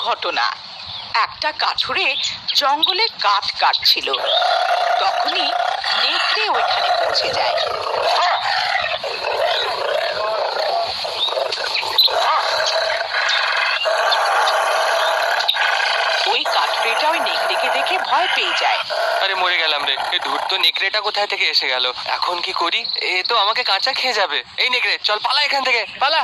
ঘটনা। একটা কাঠুরে জঙ্গলে কাঠ কাটছিল, তখনই নেকড়ে ওইখানে পৌঁছে যায়। ওই কাঠুরেটা ওই নেকড়েকে দেখে ভয় পেয়ে যায়। আরে মরে গেলাম রে, এই ধূর্ত নেকড়েটা কোথায় থেকে এসে গেল? এখন কি করি? এ তো আমাকে কাঁচা খেয়ে যাবে। এই নেকড়ে, চল পালা এখান থেকে, পালা।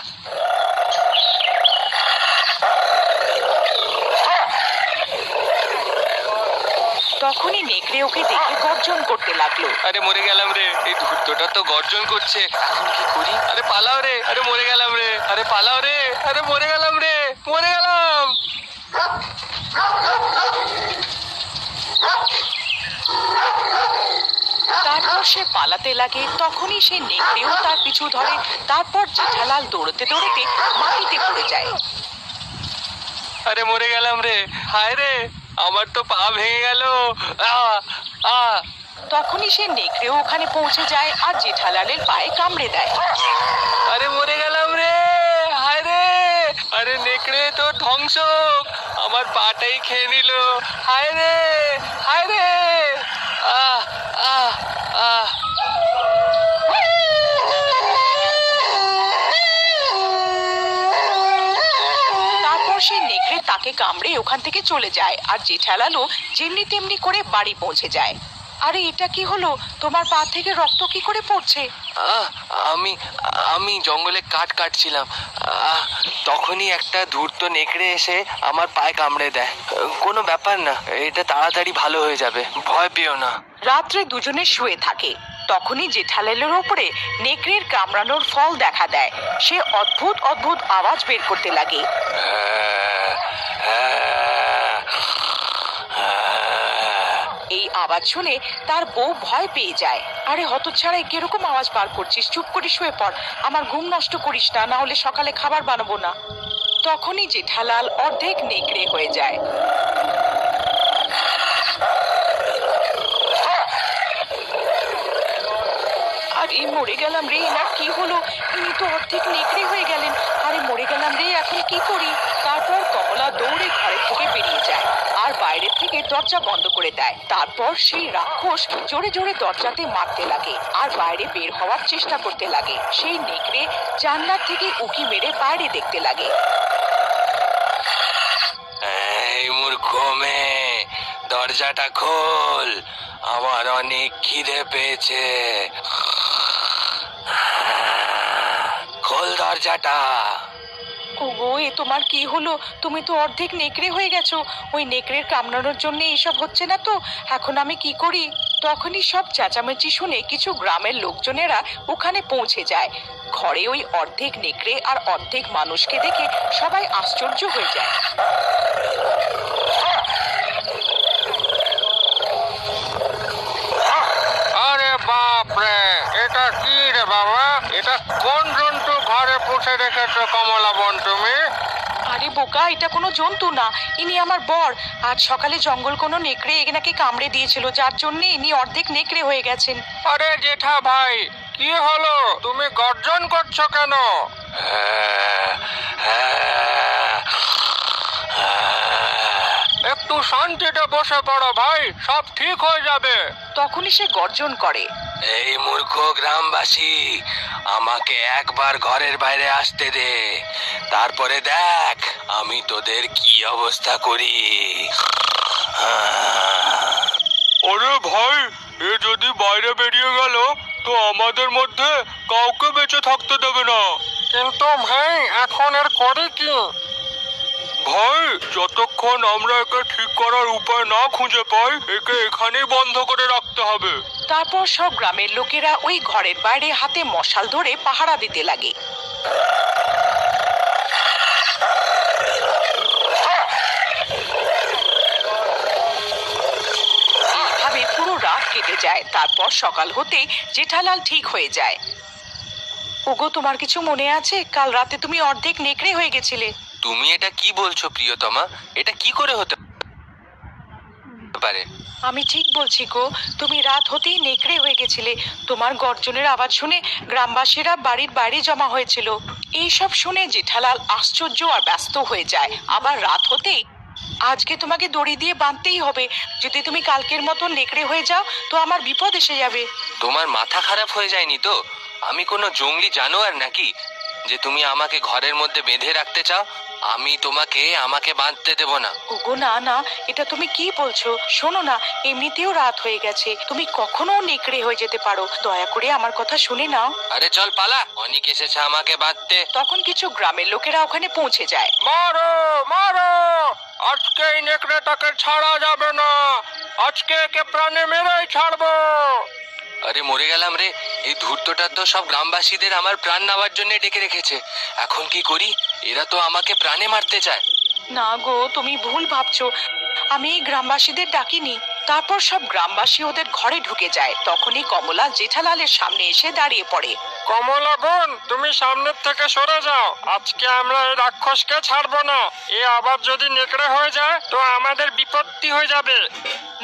তখনই নেকড়ে ওকে দেখে গর্জন করতে লাগলো। আরে মরে গেলাম রে, এই ধূর্তটা তো গর্জন করছে। এখন কি করি? আরে পালাও রে, আরে মরে গেলাম রে, আরে পালাও রে, আরে মরে গেলাম রে, মরে গেলাম। তারপর সে পালাতে লাগে। তখনই সে নেকড়েও তার পিছু ধরে। তারপর জেঠালাল দৌড়তে দৌড়তে মাটিতে পড়ে যায়। আরে মরে গেলাম রে, হায় রে, আমার তো পা ভেঙে গেল। তখনই সে নেকড়েও ওখানে পৌঁছে যায় আর জেঠালালের পায়ে কামড়ে দেয়। আরে মরে গেলাম রে, হায় রে, আরে নেকড়ে তো ধ্বংস, আমার পাটাই খেয়ে নিল। হায় রে, হায় রে, আহ আহ আহ। তারপর সে নেকড়ে তাকে কামড়ে ওখান থেকে চলে যায় আর জেঠালালও যেমনি তেমনি করে বাড়ি পৌঁছে যায়। আরে এটা কি হলো? তোমার পা থেকে রক্ত কি করে পড়ছে? আমি আমি জঙ্গলে কাঠ কাটছিলাম, তখনই একটা ধূর্ত নেকড়ে এসে আমার পায়ে কামড়ে দেয়। কোনো ব্যাপার না, এটা তাড়াতাড়ি ভালো হয়ে যাবে, ভয় পেও না। রাত্রে দুজনে শুয়ে থাকে। তখনই জেঠালালের ওপরে নেকড়ের কামড়ানোর ফল দেখা দেয়। সে অদ্ভুত অদ্ভুত আওয়াজ বের করতে লাগে। এই আওয়াজ শুনে তার বউ ভয় পেয়ে যায়। আরে হতচ্ছাড়া, কিরকম আওয়াজ বার করছিস? চুপ করে শুয়ে পড়, আমার ঘুম নষ্ট করিস না, না হলে সকালে খাবার বানাবো না। তখনই জেঠালাল অর্ধেক নেকড়ে হয়ে যায়। আরে মরে গেলাম রে, এনার কি হলো? ইনি তো অর্ধেক নেকড়ে হয়ে গেলেন। আরে মরে গেলাম রে, এখন কি করি? তারপর কমলা দৌড়ে ঘরে থেকে বেরিয়ে যায় আর বাইরে থেকে দরজা বন্ধ করে দেয়। তারপর সেই রাক্ষস জোরে জোরে দরজাতে মারতে লাগে আর বাইরে বের হওয়ার চেষ্টা করতে লাগে। সেই নেকড়ে জানলার থেকে উঁকি মেরে বাইরে দেখতে লাগে। এই মূর্খ মেয়ে, দরজাটা খোল, আমার অনেক খিদে পেয়েছে। খোল দরজাটা। ওগো, এ তোমার কি হলো? তুমি তো অর্ধেক নেকড়ে হয়ে গেছো। ওই নেকড়ের কামড়ানোর জন্য এইসব হচ্ছে না তো? এখন আমি কি করি? তখনই সব চেঁচামেচি শুনে কিছু গ্রামের লোকজনেরা ওখানে পৌঁছে যায়। ঘরে ওই অর্ধেক নেকড়ে আর অর্ধেক মানুষকে দেখে সবাই আশ্চর্য হয়ে যায়। আরে বাপ রে, এটা কি রে বাবা? এটা কোন জন্তু ঘরে পুষে রেখেছো কমলা বোন তুমি? আরে বোকা, এটা কোনো জন্তু না, ইনি আমার বর। আজ সকালে জঙ্গল কোনো নেকড়ে এনাকে কামড়ে দিয়েছিল, যার জন্য ইনি অর্ধেক নেকড়ে হয়ে গেছেন। আরে জেঠা ভাই, কি হলো? তুমি গর্জন করছো কেন? একটু শান্তিতে বসে পড়ো ভাই, সব ঠিক হয়ে যাবে। তখনই সে গর্জন করে। এই মূর্খ গ্রামবাসী, আমাকে একবার ঘরের বাইরে আসতে দে, তারপরে দেখ আমি তোদের কি অবস্থা করি। আরে ভাই, এ যদি বাইরে বেরিয়ে গেল তো আমাদের মধ্যে কাউকে বেঁচে থাকতে দেবে না। কিন্তু ভাই, এখন এর করি কি? ভাই, যতক্ষণ আমরা একে ঠিক করার উপায় না খুঁজে পাই, একে এখানেই বন্ধ করে রাখতে হবে। তারপর সব গ্রামের লোকেরা ওই ঘরের বাইরে হাতে মশাল ধরে পাহারা দিতে লাগে। এইভাবে পুরো রাত কেটে যায়। তারপর সকাল হতেই জেঠালাল ঠিক হয়ে যায়। ওগো, তোমার কিছু মনে আছে? কাল রাতে তুমি অর্ধেক নেকড়ে হয়ে গেছিলে। তুমি এটা কি বলছো প্রিয়তমা? এটা কি করে হতে পারে। আমি ঠিক বলছি গো, তুমি রাত হতেই নেকড়ে হয়ে গেছিলে। তোমার গর্জনের আওয়াজ শুনে গ্রামবাসীরা বাড়ির বাইরে জমা হয়েছিল। এইসব শুনে জেঠালাল আশ্চর্য আর ব্যস্ত হয়ে যায়। আবার রাত হতেই আজকে তোমাকে দড়ি দিয়ে বাঁধতেই হবে। যদি তুমি কালকের মতো নেকড়ে হয়ে যাও তো আমার বিপদ এসে যাবে। তোমার মাথা খারাপ হয়ে যায়নি তো? আমি কোনো জঙ্গলি জানোয়ার নাকি যে তুমি আমাকে ঘরের মধ্যে বেঁধে রাখতে চাও? আমি আমাকে বাঁধতে দেব না। ওগো না না, এটা তুমি কি বলছো? শোনো না, এমনিতেও রাত হয়ে গেছে, তুমি কখনো নেকড়ে হয়ে যেতে পারো। দয়া করে আমার কথা শুনে নাও। আরে চল পালা, অনেক এসেছে আমাকে বাঁধতে। তখন কিছু গ্রামের লোকেরা ওখানে পৌঁছে যায়। মারো মারো, আজকে এই নেকড়েটাকে ছাড়া যাবে না, আজকে একে প্রাণে মেরেই ছাড়বো। আরে মরে গেলাম রে, এই ধূর্তটা তো সব গ্রামবাসীদের আমার প্রাণ নেওয়ার জন্য ডেকে রেখেছে। এখন কি করি? এরা তো আমাকে প্রাণে মারতে চায়। না গো, তুমি ভুল ভাবছো, আমি এই গ্রামবাসীদের ডাকিনি। তারপর সব গ্রামবাসী ওদের ঘরে ঢুকে যায়। তখনই কমলা জেঠালালের সামনে এসে দাঁড়িয়ে পড়ে। কমলা বোন, তুমি সামনের থেকে সরে যাও, আজকে আমরা এই রাক্ষসকে ছাড়বো না। এ আবার যদি নেকড়ে হয়ে যায় তো আমাদের বিপত্তি হয়ে যাবে।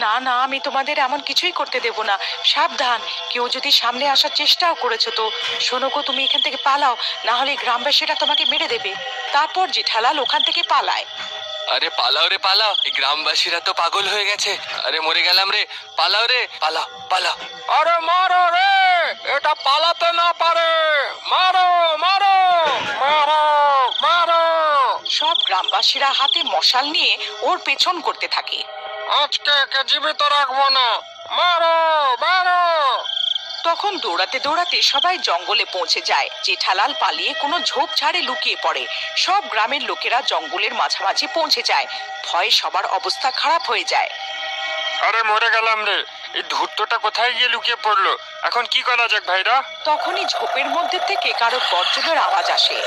না না, আমি তোমাদের এমন কিছুই করতে দেব না। সাবধান, কেউ যদি সামনে আসার চেষ্টাও করেছো তো শোনো গো, তুমি এখান থেকে পালাও, না হলে গ্রামবাসীরা তোমাকে মেরে দেবে। তারপর জেঠালাল ওখান থেকে পালায়। আরে পালাও রে পালাও, এই গ্রামবাসীরা তো পাগল হয়ে গেছে। আরে মরে গেলাম রে, পালাও রে, পালাও পালাও। আরে মারো রে, এটা পালাতে না পারে, মারো মারো মারো মারো। সব গ্রামবাসীরা হাতে মশাল নিয়ে ওর পেছন করতে থাকে। আজকে একে জীবিত রাখবো না, মারো মারো। তখন দৌড়াতে দৌড়াতে সবাই জঙ্গলে পৌঁছে যায়। জেঠালাল পালিয়ে কোনো ঝোপঝাড়ে লুকিয়ে পড়ে। সব গ্রামের লোকেরা জঙ্গলের মাঝামাঝি পৌঁছে যায়। ভয়ে সবার অবস্থা খারাপ হয়ে যায়। আরে মরে গেলাম রে, এই ধূর্তটা কোথায় গিয়ে লুকিয়ে পড়লো? এখন কি করা যাক ভাইরা? তখনই ঝোপের মধ্যে থেকে কারো গর্জনের আওয়াজ আসে।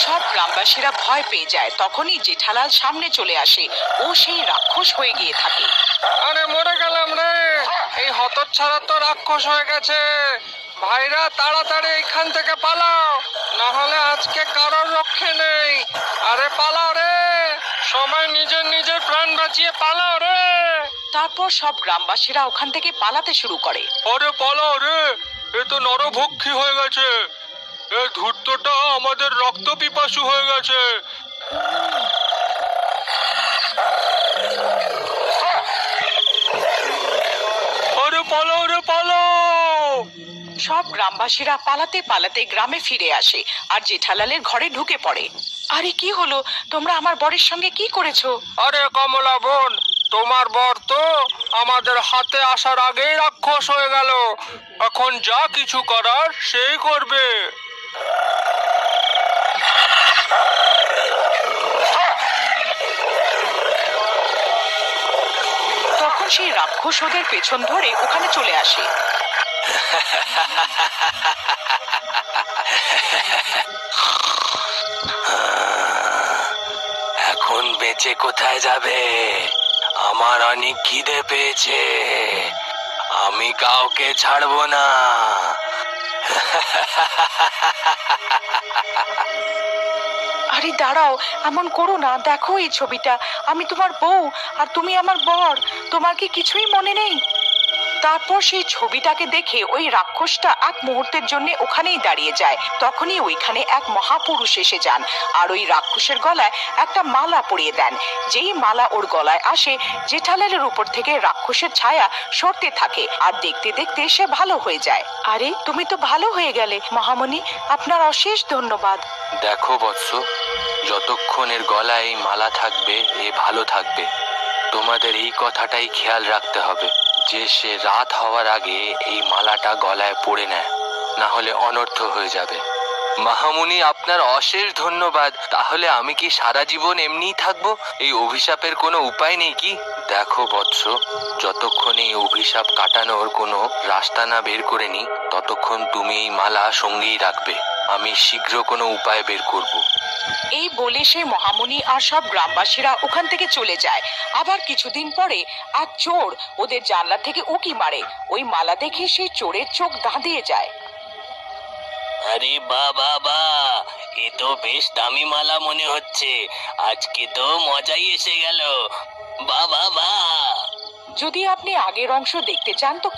সব গ্রামবাসীরা ভয় পেয়ে যায়। তখনই জেঠালাল সামনে চলে আসে। ও সেই রাক্ষস হয়ে গিয়ে থাকে। আরে মরে গেলাম রে, এই হতচ্ছাড়া তো রাক্ষস হয়ে গেছে। ভাইরা তাড়াতাড়ি এখান থেকে পালাও, না হলে আজকে কারোর রক্ষে নেই। আরে পালাও রে, সবাই নিজের নিজের প্রাণ বাঁচিয়ে পালাও রে। তারপর সব গ্রামবাসীরা ওখান থেকে পালাতে শুরু করে। আরে পালাও রে, এ তো নরভক্ষী হয়ে গেছে। এ ধূর্তটা আমাদের রক্ত পিপাসু হয়ে গেছে। আরে পালাও রে পালাও। সব গ্রামবাসীরা পালাতে পালাতে গ্রামে ফিরে আসে আর জেঠালালের ঘরে ঢুকে পড়ে। আরে কি হলো? তোমরা আমার বরের সঙ্গে কি করেছো? আরে কমলা বোন, তোমার বর তো আমাদের হাতে আসার আগেই রাক্ষস হয়ে গেল। এখন যা কিছু করার সেই করবে। তখন সেই রাক্ষস ওদের পেছন ধরে ওখানে চলে আসে। এখন বেঁচে কোথায় যাবে? আমার অনেক খিদে পেয়েছে, আমি কাউকে ছাড়বো না। আরে দাঁড়াও, এমন করো না। দেখো এই ছবিটা, আমি তোমার বউ আর তুমি আমার বর। তোমার কি কিছুই মনে নেই? তারপর সেই ছবিটাকে দেখে ওই রাক্ষসটা এক মুহূর্তের জন্য ওখানেই দাঁড়িয়ে যায়। তখনই ওইখানে এক মহাপুরুষ এসে যান আর ওই রাক্ষসের গলায় একটা মালা পরিয়ে দেন। যেই মালা ওর গলায় আসে, জেঠালালের উপর থেকে রাক্ষসের ছায়া সরতে থাকে আর দেখতে দেখতে সে ভালো হয়ে যায়। আরে তুমি তো ভালো হয়ে গেলে মহামণি, আপনার অশেষ ধন্যবাদ। দেখো বৎস, যতক্ষণ এর গলায় এই মালা থাকবে এ ভালো থাকবে। তোমাদের এই কথাটাই খেয়াল রাখতে হবে যে সে রাত হওয়ার আগে এই মালাটা গলায় পড়ে নেয়, না হলে অনর্থ হয়ে যাবে। মহামুনি, আপনার অশেষ ধন্যবাদ। তাহলে আমি কি সারা জীবন এমনিই থাকবো? এই অভিশাপের কোনো উপায় নেই কি? দেখো বৎস, যতক্ষণ এই অভিশাপ কাটানোর কোনো রাস্তা না বের করে নি ততক্ষণ তুমি এই মালা সঙ্গেই রাখবে। আমি শীঘ্র কোনো উপায় বের করব। এই বলে সে মহামুনি আর সব গ্রামবাসীরা ওখান থেকে চলে যায়। আবার কিছুদিন পরে এক চোর ওদের জানলা থেকে উঁকি মারে। ওই মালা দেখে সেই চোরের চোখ ধাঁধিয়ে যায়। আরে বা বা বা, এ তো বেশ দামি মালা মনে হচ্ছে। আজকে তো মজাই এসে গেল। বা বা বা। যদি আপনি আগের অংশ দেখতে চান তো